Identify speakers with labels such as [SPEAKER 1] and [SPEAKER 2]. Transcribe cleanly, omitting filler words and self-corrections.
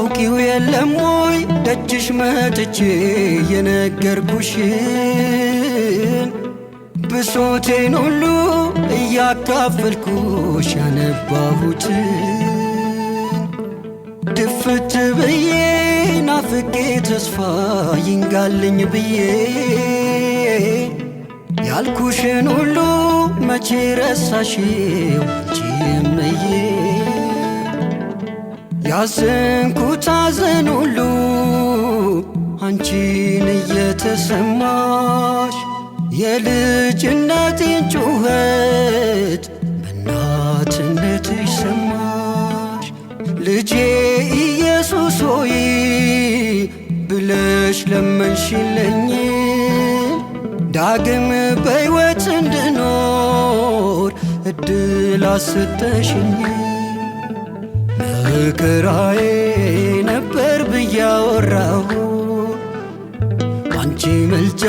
[SPEAKER 1] ታውቂው የለም ወይ ደጅሽ መጥቼ የነገርኩሽን ብሶቴን ሁሉ እያካፈልኩሽ ያነባሁትን ድፍት ብዬ ናፍቄ ተስፋ ይንጋልኝ ብዬ ያልኩሽን ሁሉ መቼ ረሳሽው አንቺ እምዬ ያዘንኩት ሐዘን ሁሉ አንቺን እየተሰማሽ የልጅነቴን ጩኸት በእናትነትሽ ሰማሽ ልጄ ኢየሱስ ሆይ ብለሽ ለመንሽልኝ ዳግም በሕይወት እንድኖር እድል አሰጠሽኝ መከራዬ ነበር ብዬ አወራሁ አንቺ መልጃ